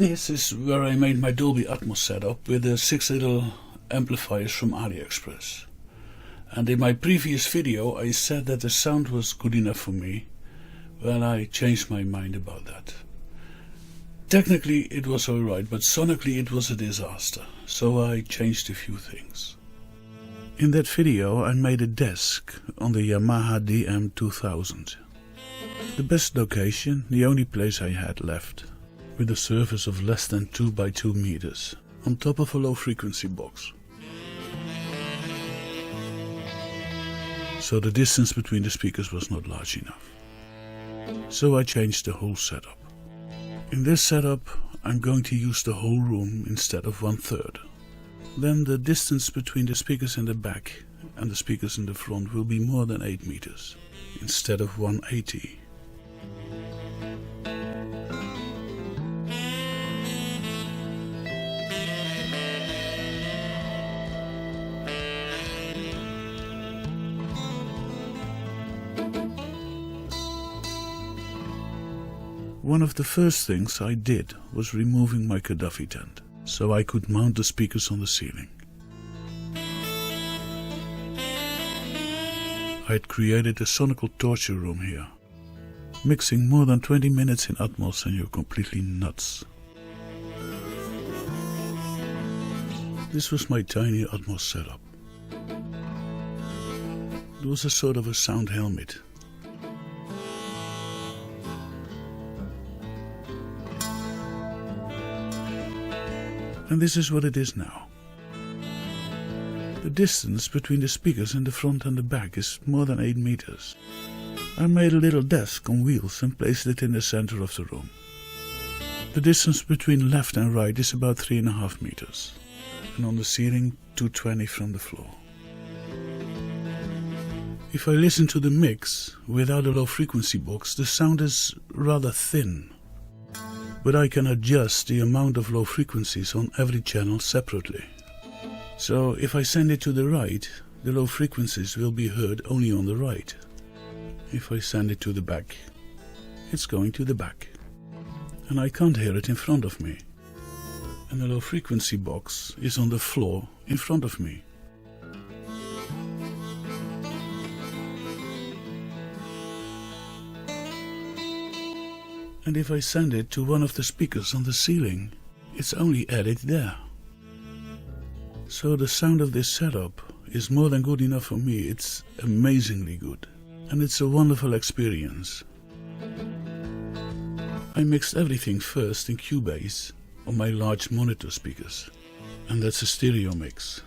This is where I made my Dolby Atmos setup with the 6 little amplifiers from AliExpress. And in my previous video I said that the sound was good enough for me. Well, I changed my mind about that. Technically it was alright, but sonically it was a disaster, so I changed a few things. In that video I made a desk on the Yamaha DM2000. The best location, the only place I had left, with a surface of less than 2 by 2 meters, on top of a low frequency box. So the distance between the speakers was not large enough. So I changed the whole setup. In this setup I'm going to use the whole room instead of 1/3. Then the distance between the speakers in the back and the speakers in the front will be more than 8 meters, instead of 180. One of the first things I did was removing my Gaddafi tent, so I could mount the speakers on the ceiling. I had created a sonical torture room here. Mixing more than 20 minutes in Atmos and you're completely nuts. This was my tiny Atmos setup. It was a sort of a sound helmet. And this is what it is now. The distance between the speakers in the front and the back is more than 8 meters. I made a little desk on wheels and placed it in the center of the room. The distance between left and right is about 3.5 meters. And on the ceiling, 220 from the floor. If I listen to the mix without a low frequency box, the sound is rather thin. But I can adjust the amount of low frequencies on every channel separately. So if I send it to the right, the low frequencies will be heard only on the right. If I send it to the back, it's going to the back. And I can't hear it in front of me. And the low frequency box is on the floor in front of me. And if I send it to one of the speakers on the ceiling, it's only added there. So the sound of this setup is more than good enough for me. It's amazingly good. And it's a wonderful experience. I mixed everything first in Cubase on my large monitor speakers. And that's a stereo mix.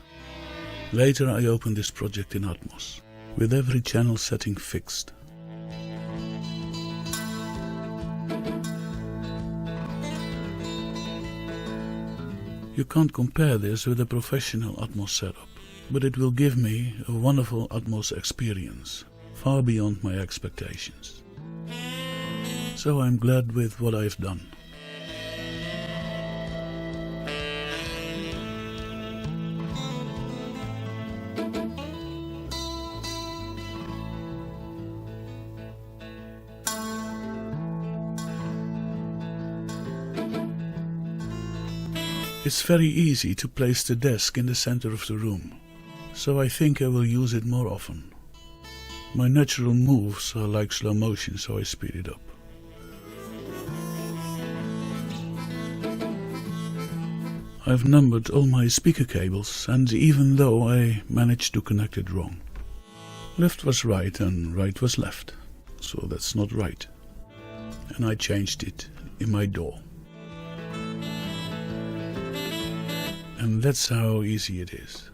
Later I opened this project in Atmos, with every channel setting fixed. You can't compare this with a professional Atmos setup, but it will give me a wonderful Atmos experience, far beyond my expectations. So I'm glad with what I've done. It's very easy to place the desk in the center of the room, so I think I will use it more often. My natural moves are like slow motion, so I speed it up. I've numbered all my speaker cables, and even though I managed to connect it wrong. Left was right and right was left, so that's not right. And I changed it in my DAW. And that's how easy it is.